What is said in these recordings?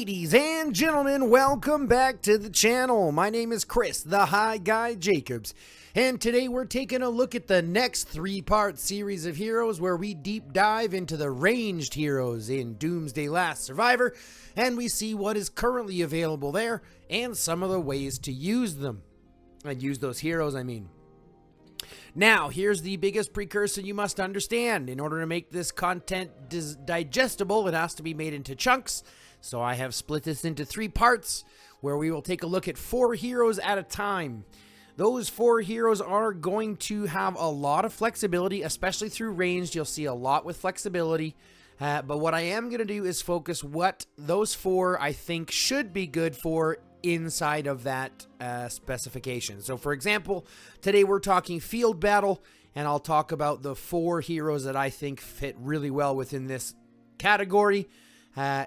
Ladies and gentlemen, welcome back to the channel. My name is Chris, the High Guy Jacobs, and today we're taking a look at the next three-part series of heroes where we deep dive into the ranged heroes in Doomsday Last Survivor, and we see what is currently available there and some of the ways to use them. And use those heroes, I mean. Now, here's the biggest precursor you must understand. In order to make this content digestible, it has to be made into chunks. So I have split this into three parts where we will take a look at 4 heroes at a time. Those 4 heroes are going to have a lot of flexibility, especially through ranged. You'll see a lot with flexibility. But what I am going to do is focus what those 4 I think should be good for inside of that specification. So for example, today we're talking field battle, and I'll talk about the 4 heroes that I think fit really well within this category.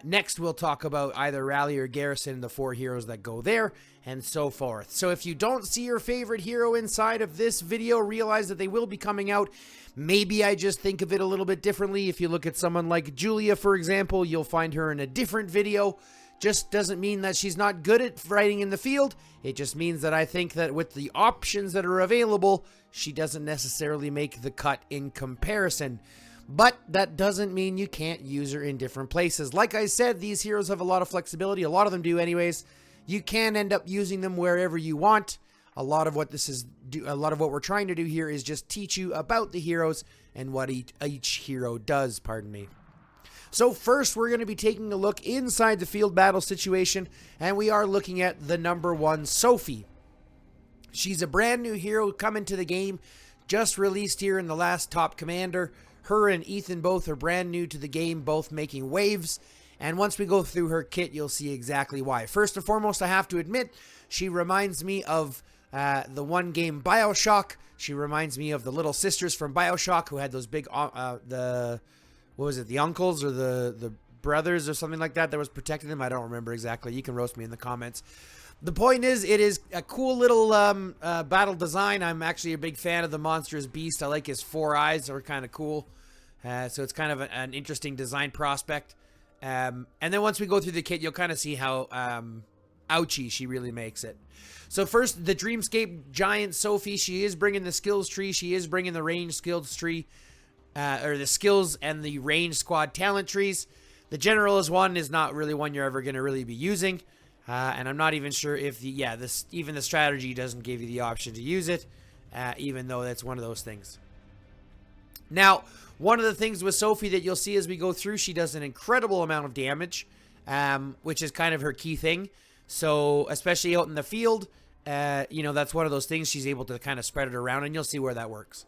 Next, we'll talk about either rally or garrison, the 4 heroes that go there, and so forth. So if you don't see your favorite hero inside of this video, realize that they will be coming out. Maybe I just think of it a little bit differently. If you look at someone like Julia, for example, you'll find her in a different video. Just doesn't mean that she's not good at fighting in the field. It just means that I think that with the options that are available, she doesn't necessarily make the cut in comparison. But that doesn't mean you can't use her in different places. Like I said, these heroes have a lot of flexibility. A lot of them do anyways. You can end up using them wherever you want. A lot of what we're trying to do here is just teach you about the heroes and what each hero does, pardon me. So first, we're going to be taking a look inside the field battle situation, and we are looking at the number 1, Sophie. She's a brand new hero coming to the game, just released here in the last Top Commander. Her and Ethan both are brand new to the game, both making waves, and once we go through her kit, you'll see exactly why. First and foremost, I have to admit, she reminds me of the one game BioShock. She reminds me of the little sisters from BioShock who had those big, what was it, the uncles or the brothers or something like that was protecting them? I don't remember exactly. You can roast me in the comments. The point is, it is a cool little battle design. I'm actually a big fan of the monstrous beast. I like his 4 eyes. They're kind of cool. So it's kind of an interesting design prospect. And then once we go through the kit, you'll kind of see how ouchy she really makes it. So first, the Dreamscape Giant Sophie. She is bringing the skills tree. She is bringing the range skills tree. Or the skills and the range squad talent trees. The generalist one is not really one you're ever going to really be using. And I'm not even sure if even the strategy doesn't give you the option to use it, even though that's one of those things. Now, one of the things with Sophie that you'll see as we go through, she does an incredible amount of damage, which is kind of her key thing. So, especially out in the field, that's one of those things she's able to kind of spread it around, and you'll see where that works.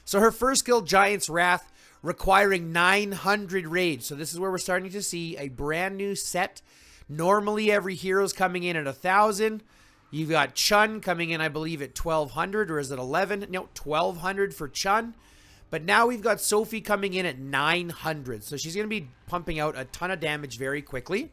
So her first skill, Giant's Wrath, requiring 900 rage. So this is where we're starting to see a brand new set. Normally, every hero's coming in at 1,000. You've got Chun coming in, I believe, at 1,200, or is it 11? No, 1,200 for Chun. But now we've got Sophie coming in at 900. So she's going to be pumping out a ton of damage very quickly.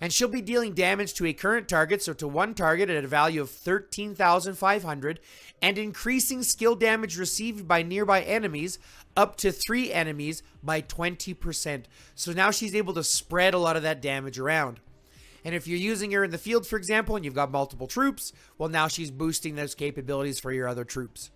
And she'll be dealing damage to a current target, so to one target at a value of 13,500, and increasing skill damage received by nearby enemies up to 3 enemies by 20%. So now she's able to spread a lot of that damage around. And if you're using her in the field, for example, and you've got multiple troops, well, now she's boosting those capabilities for your other troops.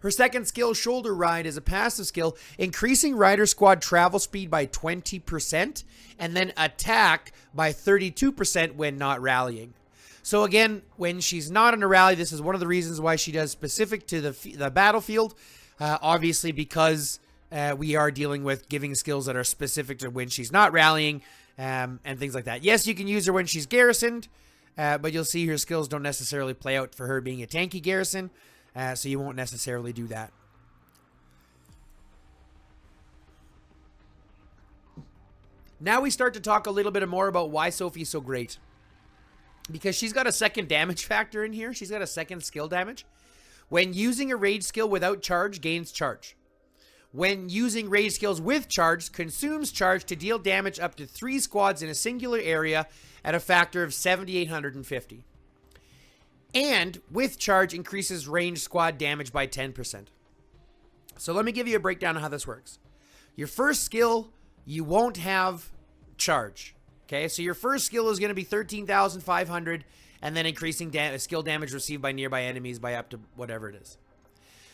Her second skill, Shoulder Ride, is a passive skill, increasing rider squad travel speed by 20% and then attack by 32% when not rallying. So again, when she's not in a rally, this is one of the reasons why she does specific to the battlefield, obviously because we are dealing with giving skills that are specific to when she's not rallying and things like that. Yes, you can use her when she's garrisoned, but you'll see her skills don't necessarily play out for her being a tanky garrison. So you won't necessarily do that. Now we start to talk a little bit more about why Sophie's so great. Because she's got a second damage factor in here. She's got a second skill damage. When using a rage skill without charge, gains charge. When using rage skills with charge, consumes charge to deal damage up to 3 squads in a singular area at a factor of 7,850. And with charge, increases range squad damage by 10%. So let me give you a breakdown of how this works. Your first skill, you won't have charge. Okay, so your first skill is going to be 13,500, and then increasing skill damage received by nearby enemies by up to whatever it is.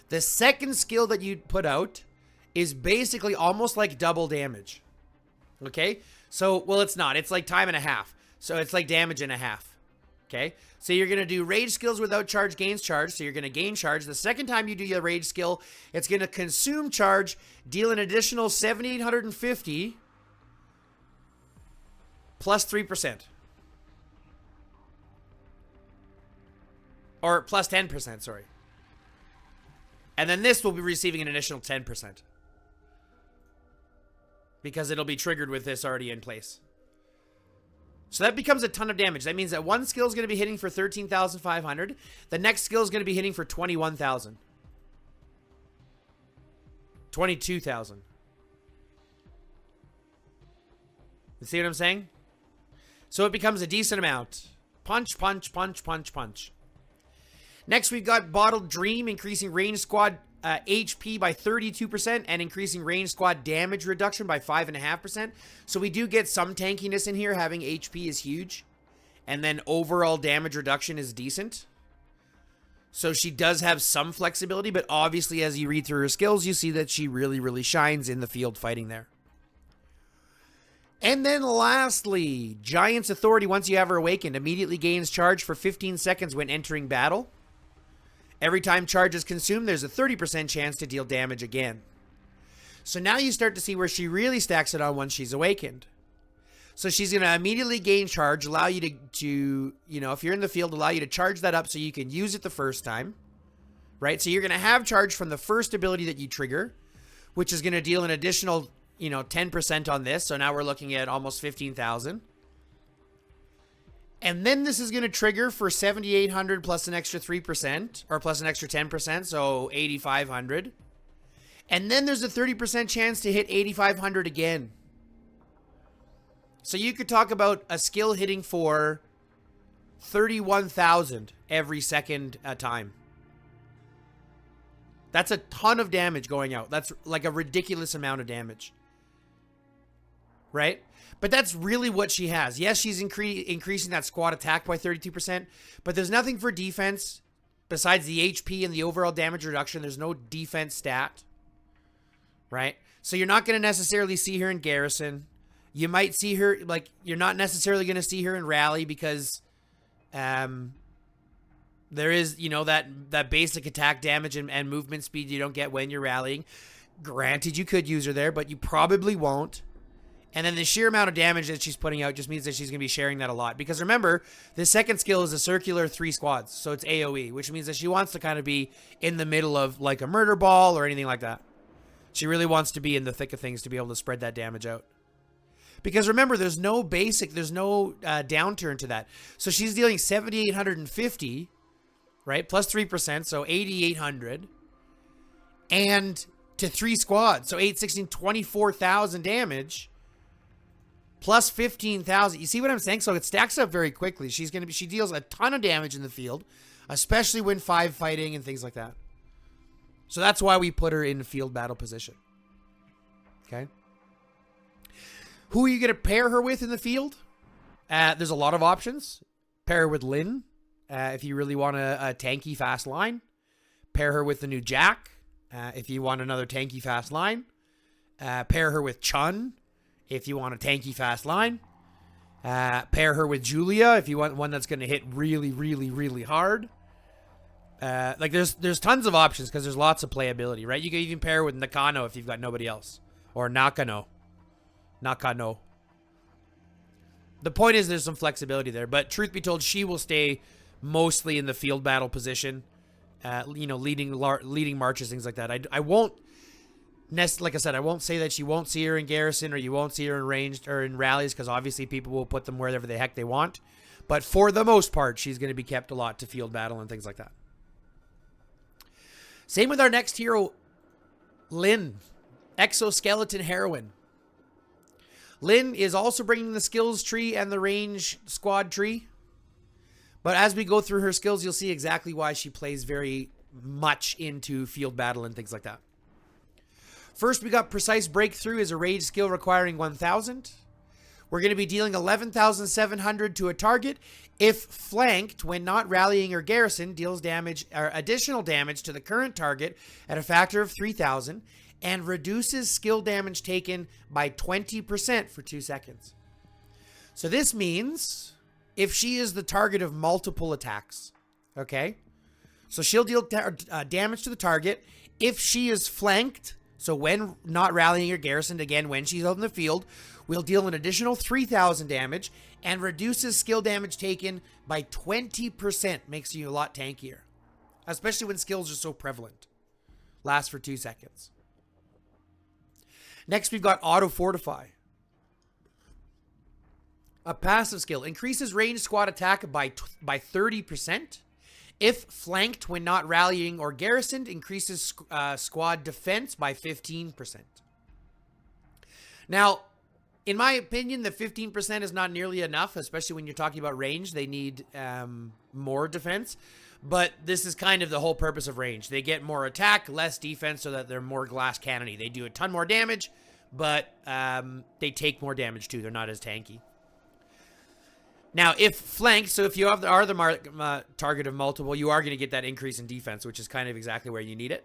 The second skill that you put out is basically almost like double damage. Okay, so, well, it's not. It's like time and a half. So it's like damage and a half. Okay, so you're going to do rage skills without charge gains charge. So you're going to gain charge. The second time you do your rage skill, it's going to consume charge, deal an additional 7,850 plus 3%. Or plus 10%, sorry. And then this will be receiving an additional 10%. Because it'll be triggered with this already in place. So that becomes a ton of damage. That means that one skill is going to be hitting for 13,500. The next skill is going to be hitting for 21,000. 22,000. You see what I'm saying? So it becomes a decent amount. Punch, punch, punch, punch, punch. Next, we've got Bottled Dream, increasing range squad HP by 32% and increasing range squad damage reduction by 5.5%. So we do get some tankiness in here. Having HP is huge. And then overall damage reduction is decent. So she does have some flexibility, but obviously as you read through her skills, you see that she really, really shines in the field fighting there. And then lastly, Giant's Authority, once you have her awakened, immediately gains charge for 15 seconds when entering battle. Every time charge is consumed, there's a 30% chance to deal damage again. So now you start to see where she really stacks it on once she's awakened. So she's going to immediately gain charge, allow you to, you know, if you're in the field, allow you to charge that up so you can use it the first time. Right? So you're going to have charge from the first ability that you trigger, which is going to deal an additional, you know, 10% on this. So now we're looking at almost 15,000. And then this is going to trigger for 7,800 plus an extra 3%, or plus an extra 10%, so 8,500. And then there's a 30% chance to hit 8,500 again. So you could talk about a skill hitting for 31,000 every second time. That's a ton of damage going out. That's like a ridiculous amount of damage. Right? But that's really what she has. Yes, she's increasing that squad attack by 32%, but there's nothing for defense besides the HP and the overall damage reduction. There's no defense stat. Right? So you're not going to necessarily see her in Garrison. You might see her, like, you're not necessarily going to see her in Rally because there is, you know, that basic attack damage and movement speed you don't get when you're rallying. Granted, you could use her there, but you probably won't. And then the sheer amount of damage that she's putting out just means that she's going to be sharing that a lot. Because remember, the second skill is a circular 3 squads. So it's AoE, which means that she wants to kind of be in the middle of like a murder ball or anything like that. She really wants to be in the thick of things to be able to spread that damage out. Because remember, there's no downturn to that. So she's dealing 7,850, right? Plus 3%, so 8,800. And to 3 squads, so 8, 16, 24,000 damage. Plus 15,000. You see what I'm saying? So it stacks up very quickly. She deals a ton of damage in the field, especially when 5 fighting and things like that. So that's why we put her in field battle position. Okay. Who are you going to pair her with in the field? There's a lot of options. Pair her with Lynn, if you really want a tanky fast line. Pair her with the new Jack, if you want another tanky fast line. Pair her with Chun, if you want a tanky fast line. Pair her with Julia if you want one that's going to hit really, really, really hard. Like there's tons of options because there's lots of playability, right? You can even pair her with Nakano if you've got nobody else. Or Nakano. The point is there's some flexibility there. But truth be told, she will stay mostly in the field battle position. You know, leading marches, things like that. I won't... Like I said, I won't say that you won't see her in Garrison or you won't see her in ranged or in rallies because obviously people will put them wherever the heck they want. But for the most part, she's going to be kept a lot to field battle and things like that. Same with our next hero, Lynn, Exoskeleton Heroine. Lynn is also bringing the skills tree and the range squad tree. But as we go through her skills, you'll see exactly why she plays very much into field battle and things like that. First, we got Precise Breakthrough as a rage skill requiring 1,000. we're going to be dealing 11,700 to a target. If flanked, when not rallying or garrison, deals damage or additional damage to the current target at a factor of 3,000 and reduces skill damage taken by 20% for 2 seconds. So this means if she is the target of multiple attacks, okay? So she'll deal damage to the target. If she is flanked, so when not rallying or garrisoned, again, when she's out in the field, we'll deal an additional 3,000 damage and reduces skill damage taken by 20%, makes you a lot tankier. Especially when skills are so prevalent. Lasts for 2 seconds. Next, we've got Auto Fortify. A passive skill. Increases ranged squad attack by 30%. If flanked when not rallying or garrisoned, increases squad defense by 15%. Now, in my opinion, the 15% is not nearly enough, especially when you're talking about range. They need more defense. But this is kind of the whole purpose of range. They get more attack, less defense, so that they're more glass cannony. They do a ton more damage, but they take more damage too. They're not as tanky. Now, if flanked, so if you are the target of multiple, you are going to get that increase in defense, which is kind of exactly where you need it.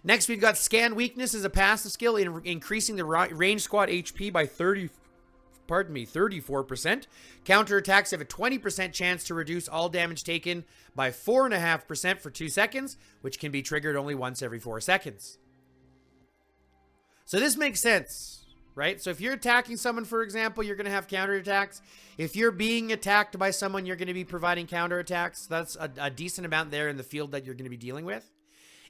Next, we've got Scan Weakness as a passive skill, increasing the range squad HP by 34%. Counterattacks have a 20% chance to reduce all damage taken by 4.5% for 2 seconds, which can be triggered only once every 4 seconds. So this makes sense. Right? So if you're attacking someone, for example, you're going to have counterattacks. If you're being attacked by someone, you're going to be providing counterattacks. That's a decent amount there in the field that you're going to be dealing with.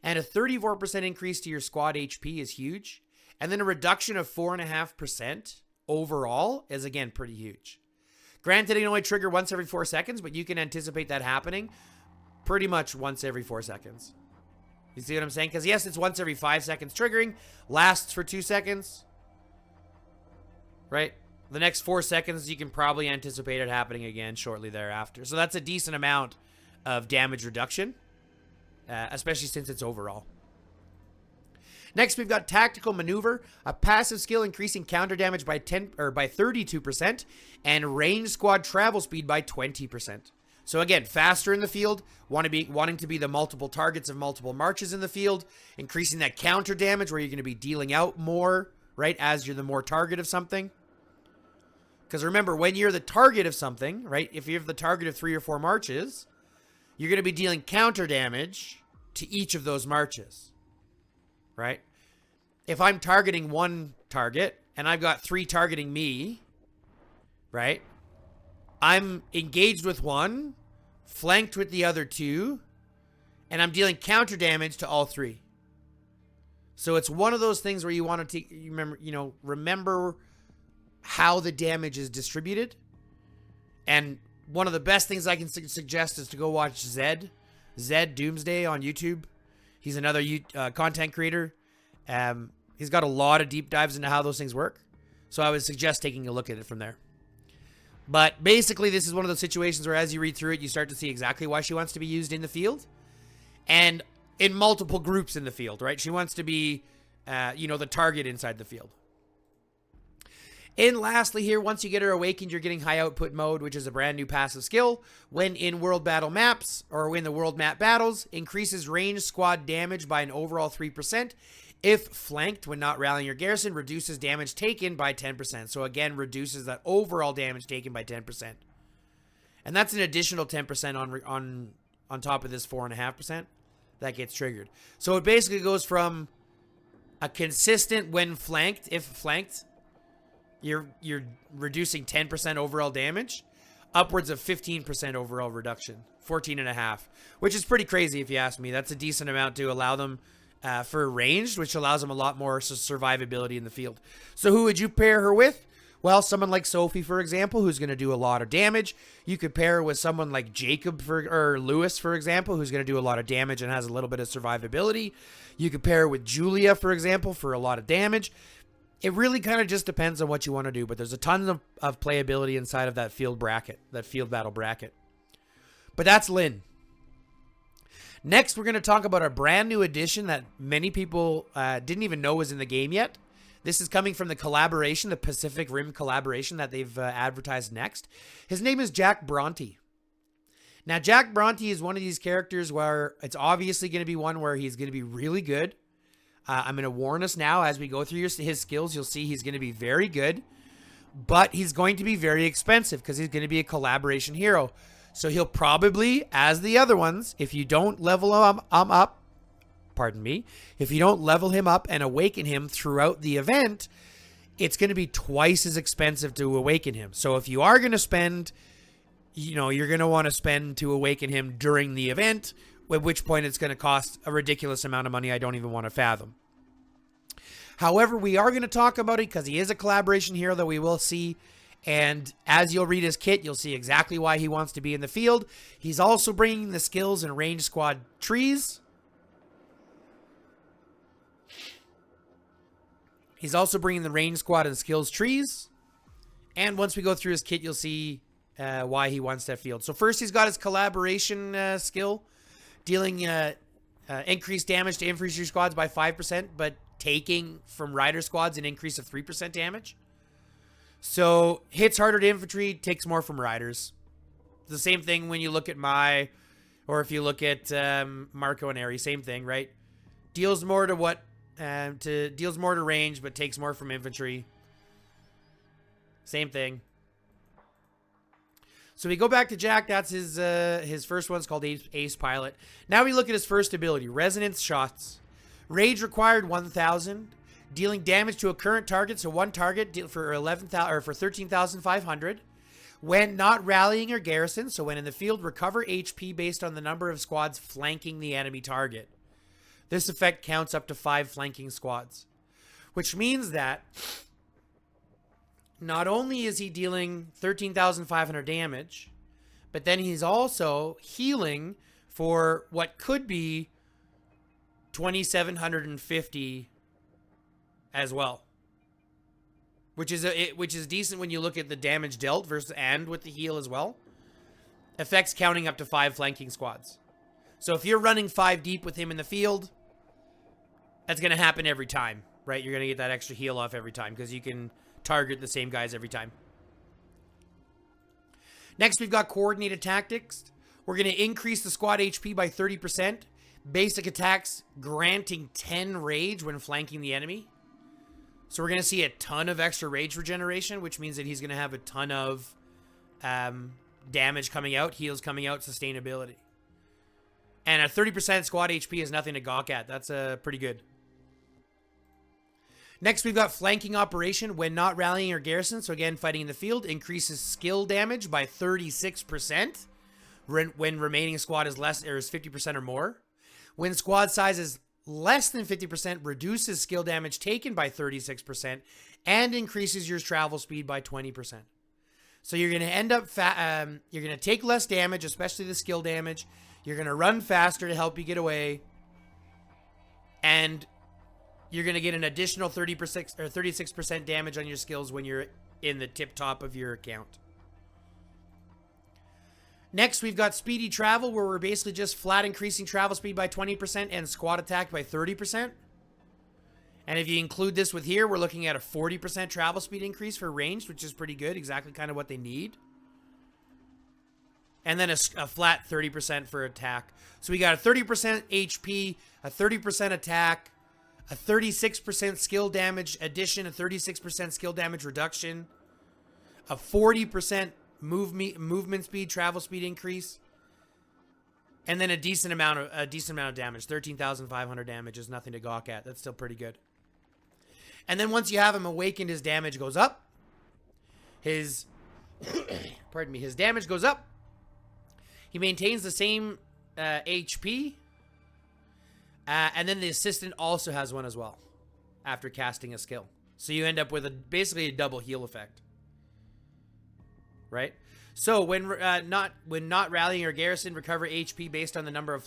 And a 34% increase to your squad HP is huge. And then a reduction of 4.5% overall is, again, pretty huge. Granted, it can only trigger once every 4 seconds, but you can anticipate that happening pretty much once every 4 seconds. You see what I'm saying? Because yes, it's once every 5 seconds triggering, lasts for 2 seconds. Right? The next 4 seconds, you can probably anticipate it happening again shortly thereafter. So that's a decent amount of damage reduction, especially since it's overall. Next, we've got Tactical Maneuver, a passive skill increasing counter damage by 32% and range squad travel speed by 20%. So again, faster in the field, wanting to be the multiple targets of multiple marches in the field, increasing that counter damage where you're going to be dealing out more, right, as you're the more target of something. Because remember, when you're the target of something, right, if you're the target of 3 or 4 marches, you're going to be dealing counter damage to each of those marches, right? If I'm targeting one target and I've got 3 targeting me, right, I'm engaged with one, flanked with the other 2, and I'm dealing counter damage to all 3. So it's one of those things where you want to remember how the damage is distributed. And one of the best things I can suggest is to go watch Zed Doomsday on YouTube. He's another content creator. He's got a lot of deep dives into how those things work. So I would suggest taking a look at it from there. But basically, this is one of those situations where as you read through it, you start to see exactly why she wants to be used in the field. And in multiple groups in the field, right? She wants to be, the target inside the field. And lastly here, once you get her awakened, you're getting high output mode, which is a brand new passive skill. When in world battle maps, or when the world map battles, increases range squad damage by an overall 3%. If flanked, when not rallying your garrison, reduces damage taken by 10%. So again, reduces that overall damage taken by 10%. And that's an additional 10% on top of this 4.5% that gets triggered. So it basically goes from a consistent when flanked, if flanked, you're reducing 10% overall damage, upwards of 15% overall reduction, 14.5, which is pretty crazy if you ask me. That's a decent amount to allow them for ranged, which allows them a lot more survivability in the field. So who would you pair her with? Well, someone like Sophie, for example, who's going to do a lot of damage. You could pair her with someone like or Lewis, for example, who's going to do a lot of damage and has a little bit of survivability. You could pair her with Julia, for example, for a lot of damage. It really kind of just depends on what you want to do, but there's a ton of playability inside of that field battle bracket. But that's Lynn. Next, we're going to talk about a brand new addition that many people didn't even know was in the game yet. This is coming from the collaboration, the Pacific Rim collaboration that they've advertised next. His name is Jack Bronte. Now, Jack Bronte is one of these characters where it's obviously going to be one where he's going to be really good. I'm going to warn us now as we go through his skills. You'll see he's going to be very good, but he's going to be very expensive because he's going to be a collaboration hero. So he'll probably, as the other ones, if you don't level him up, if you don't level him up and awaken him throughout the event, it's going to be twice as expensive to awaken him. So if you are going to spend, you're going to want to spend to awaken him during the event, at which point it's going to cost a ridiculous amount of money I don't even want to fathom. However, we are going to talk about it because he is a collaboration hero that we will see. And as you'll read his kit, you'll see exactly why he wants to be in the field. He's also bringing the skills and range squad trees. He's also bringing the range squad and skills trees. And once we go through his kit, you'll see why he wants that field. So first, he's got his collaboration skill, dealing increased damage to infantry squads by 5%, but taking from rider squads an increase of 3% damage. So hits harder to infantry, takes more from riders. The same thing when you look at or if you look at Marco and Aerie, same thing, right? Deals more to deals more to range, but takes more from infantry. Same thing. So we go back to Jack. That's his first one's called Ace Pilot. Now we look at his first ability, Resonance Shots. Rage required 1,000, dealing damage to a current target, so one target for 11,000 or for 13,500. When not rallying or garrison, so when in the field, recover HP based on the number of squads flanking the enemy target. This effect counts up to 5 flanking squads, which means that not only is he dealing 13,500 damage, but then he's also healing for what could be 2,750 as well, which is decent when you look at the damage dealt versus and with the heal as well. Effects counting up to 5 flanking squads. So if you're running 5 deep with him in the field, that's going to happen every time, right? You're going to get that extra heal off every time because you can target the same guys every time. Next, we've got Coordinated Tactics. We're going to increase the squad HP by 30%. Basic attacks granting 10 rage when flanking the enemy. So we're going to see a ton of extra rage regeneration, which means that he's going to have a ton of damage coming out, heals coming out, sustainability. And a 30% squad HP is nothing to gawk at. That's pretty good. Next, we've got Flanking Operation. When not rallying or garrison, so again, fighting in the field, increases skill damage by 36% when remaining squad is less or is 50% or more. When squad size is less than 50%, reduces skill damage taken by 36% and increases your travel speed by 20%. So you're going to end up you're going to take less damage, especially the skill damage. You're going to run faster to help you get away. And you're going to get an additional 30% or 36% damage on your skills when you're in the tip top of your account. Next, we've got Speedy Travel, where we're basically just flat increasing travel speed by 20% and squad attack by 30%. And if you include this with here, we're looking at a 40% travel speed increase for ranged, which is pretty good, exactly kind of what they need. And then a flat 30% for attack. So we got a 30% HP, a 30% attack, a 36% skill damage addition, a 36% skill damage reduction, a 40% movement speed, travel speed increase, and then a decent amount of damage. 13,500 damage is nothing to gawk at. That's still pretty good. And then once you have him awakened, his damage goes up. His his damage goes up. He maintains the same HP. And then the assistant also has one as well after casting a skill. So you end up with basically a double heal effect. Right? So when not rallying or garrison, recover HP based on the number of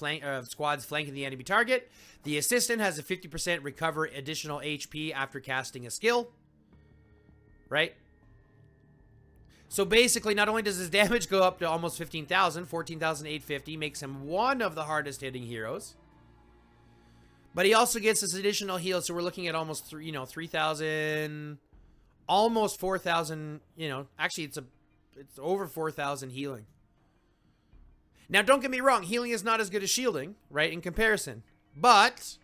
squads flanking the enemy target. The assistant has a 50% recover additional HP after casting a skill. Right? So basically, not only does his damage go up to almost 15,000, 14,850, makes him one of the hardest hitting heroes. But he also gets this additional heal, so we're looking at almost 3,000, almost 4,000, actually it's over 4,000 healing. Now, don't get me wrong, healing is not as good as shielding, right, in comparison. But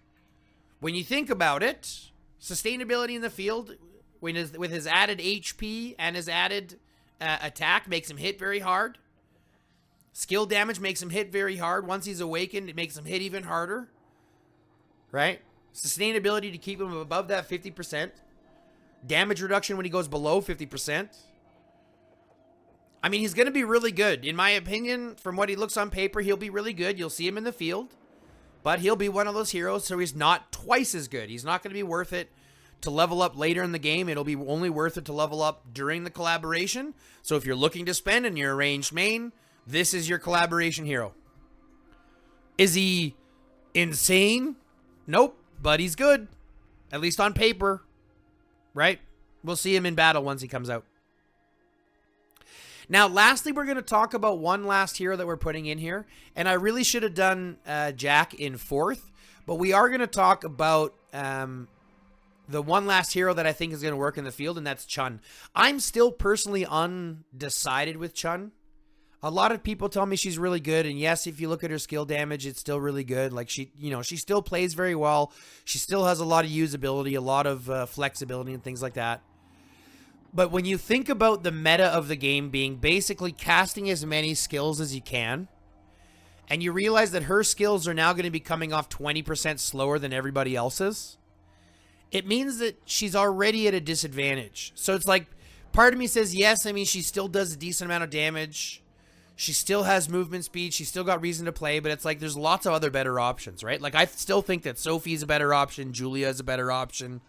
when you think about it, sustainability in the field with his added HP and his added attack makes him hit very hard. Skill damage makes him hit very hard. Once he's awakened, it makes him hit even harder. Right? Sustainability to keep him above that 50%. Damage reduction when he goes below 50%. I mean, he's going to be really good. In my opinion, from what he looks on paper, he'll be really good. You'll see him in the field. But he'll be one of those heroes, so he's not twice as good. He's not going to be worth it to level up later in the game. It'll be only worth it to level up during the collaboration. So if you're looking to spend and you're a ranged main, this is your collaboration hero. Is he insane? Nope, but he's good. At least on paper. Right? We'll see him in battle once he comes out. Now, lastly, we're going to talk about one last hero that we're putting in here. And I really should have done Jack in fourth. But we are going to talk about the one last hero that I think is going to work in the field, and that's Chun. I'm still personally undecided with Chun. A lot of people tell me she's really good, and yes, if you look at her skill damage, it's still really good. Like, she still plays very well. She still has a lot of usability, a lot of flexibility and things like that. But when you think about the meta of the game being basically casting as many skills as you can, and you realize that her skills are now going to be coming off 20% slower than everybody else's, it means that she's already at a disadvantage. So it's like, part of me says, yes, I mean, she still does a decent amount of damage. She still has movement speed. She's still got reason to play, but it's like there's lots of other better options, right? Like, I still think that Sophie is a better option. Julia is a better option.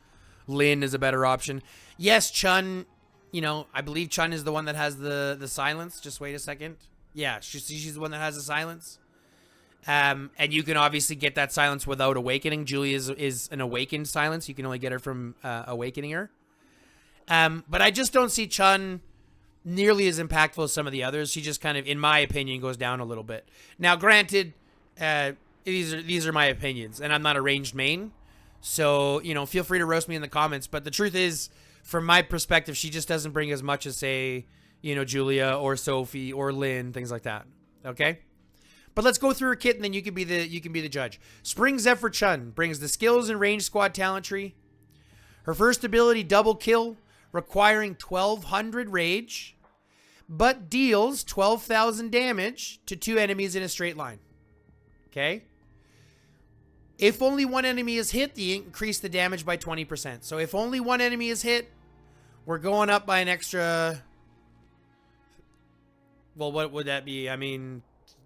Lynn is a better option. Yes, Chun, I believe Chun is the one that has the silence. Just wait a second. Yeah, she's the one that has the silence. And you can obviously get that silence without awakening. Julia is an awakened silence. You can only get her from awakening her. But I just don't see Chun nearly as impactful as some of the others. She just kind of, in my opinion, goes down a little bit. Now, granted, these are my opinions, and I'm not a ranged main. So, feel free to roast me in the comments. But the truth is, from my perspective, she just doesn't bring as much as, say, Julia or Sophie or Lynn, things like that. Okay? But let's go through her kit, and then you can be the judge. Spring Zephyr Chun brings the skills and range squad talent tree. Her first ability, double kill, requiring 1,200 rage, but deals 12,000 damage to 2 enemies in a straight line. Okay? If only one enemy is hit, they increase the damage by 20%. So if only one enemy is hit, we're going up by an extra... Well, what would that be? I mean,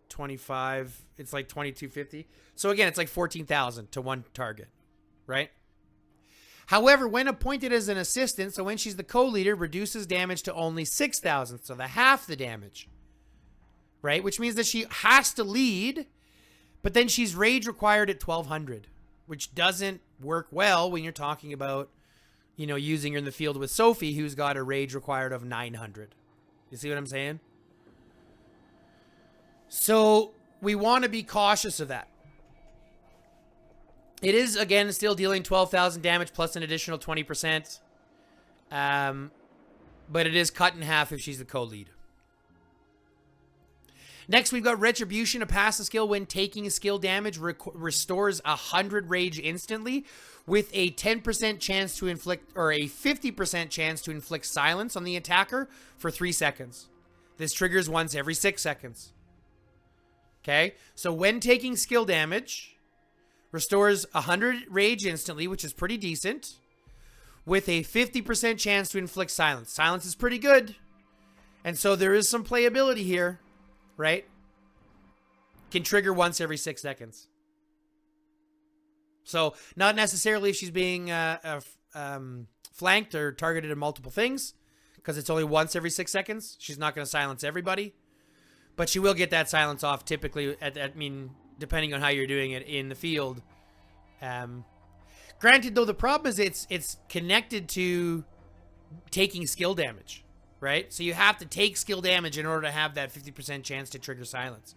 25... It's like 2,250. So again, it's like 14,000 to one target, right? However, when appointed as an assistant, so when she's the co-leader, reduces damage to only 6,000, so half the damage, right? Which means that she has to lead, but then she's rage required at 1,200, which doesn't work well when you're talking about, using her in the field with Sophie, who's got a rage required of 900. You see what I'm saying? So we want to be cautious of that. It is, again, still dealing 12,000 damage plus an additional 20%. But it is cut in half if she's the co-lead. Next, we've got Retribution. A passive skill when taking skill damage restores 100 rage instantly with a 10% chance to inflict, or a 50% chance to inflict silence on the attacker for 3 seconds. This triggers once every 6 seconds. Okay? So when taking skill damage... restores 100 rage instantly, which is pretty decent, with a 50% chance to inflict silence. Silence is pretty good. And so there is some playability here, right? Can trigger once every 6 seconds. So not necessarily if she's being flanked or targeted at multiple things, because it's only once every 6 seconds. She's not going to silence everybody. But she will get that silence off typically, depending on how you're doing it in the field. Granted, though, the problem is it's connected to taking skill damage, right? So you have to take skill damage in order to have that 50% chance to trigger silence.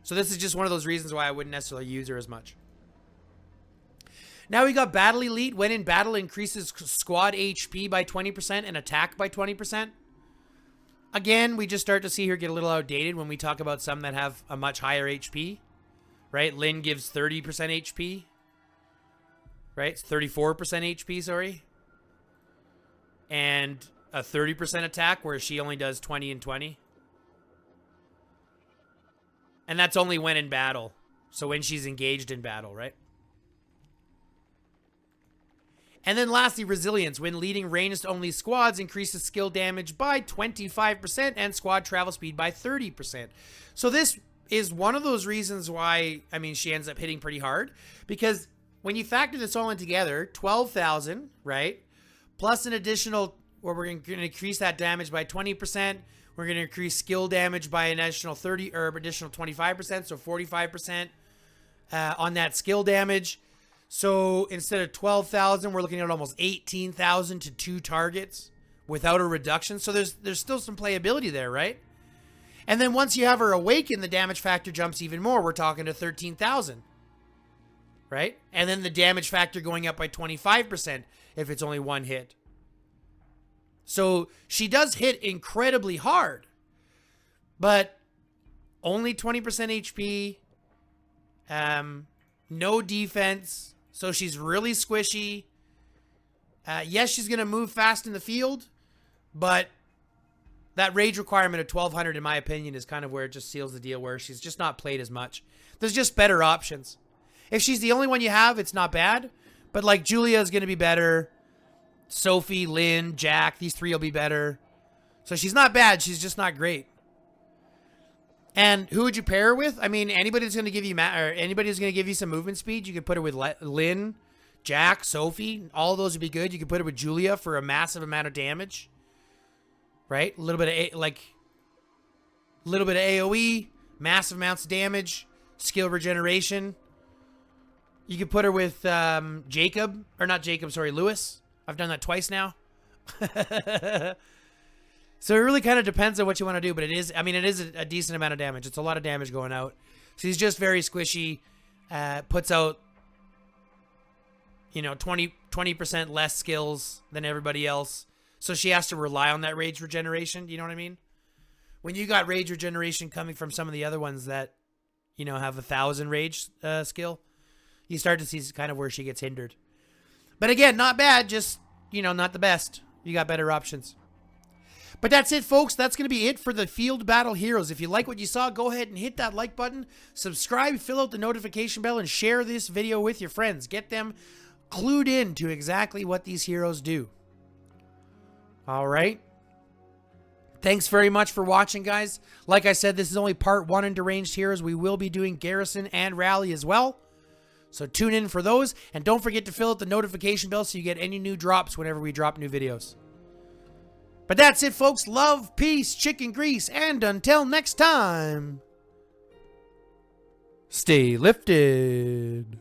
So this is just one of those reasons why I wouldn't necessarily use her as much. Now we got Battle Elite. When in battle, increases squad HP by 20% and attack by 20%. Again, we just start to see her get a little outdated when we talk about some that have a much higher HP. Right? Lynn gives 30% HP. Right? 34% HP, sorry. And a 30% attack, where she only does 20 and 20. And that's only when in battle. So when she's engaged in battle, right? And then lastly, Resilience. When leading ranged only squads, increases skill damage by 25% and squad travel speed by 30%. So this is one of those reasons why, I mean, she ends up hitting pretty hard. Because when you factor this all in together, 12,000, right? Plus an additional, where we're going to increase that damage by 20%. We're going to increase skill damage by an additional 30 or additional 25%, so 45% on that skill damage. So instead of 12,000, we're looking at almost 18,000 to 2 targets without a reduction. So there's still some playability there, right? And then once you have her awaken, the damage factor jumps even more. We're talking to 13,000, right? And then the damage factor going up by 25% if it's only one hit. So she does hit incredibly hard, but only 20% HP, no defense, so she's really squishy. Yes, she's going to move fast in the field, but that rage requirement of 1,200, in my opinion, is kind of where it just seals the deal, where she's just not played as much. There's just better options. If she's the only one you have, it's not bad, but like Julia is going to be better. Sophie, Lynn, Jack, these three will be better. So she's not bad. She's just not great. And who would you pair her with? I mean, anybody that's going to give you anybody who's going to give you some movement speed, you could put her with Lynn, Jack, Sophie. All of those would be good. You could put her with Julia for a massive amount of damage. Right? A little bit of AoE, massive amounts of damage, skill regeneration. You could put her with Lewis. I've done that twice now. So it really kind of depends on what you want to do, but it is a decent amount of damage. It's a lot of damage going out. She's just very squishy, puts out, 20% less skills than everybody else. So she has to rely on that rage regeneration. You know what I mean? When you got rage regeneration coming from some of the other ones that, have 1,000 rage skill, you start to see kind of where she gets hindered. But again, not bad, just, not the best. You got better options. But that's it, folks. That's going to be it for the Field Battle Heroes. If you like what you saw, go ahead and hit that like button, subscribe, fill out the notification bell, and share this video with your friends. Get them clued in to exactly what these heroes do. All right. Thanks very much for watching, guys. Like I said, this is only part 1 in Deranged Heroes. We will be doing Garrison and Rally as well. So tune in for those, and don't forget to fill out the notification bell so you get any new drops whenever we drop new videos. But that's it, folks. Love, peace, chicken grease, and until next time, stay lifted.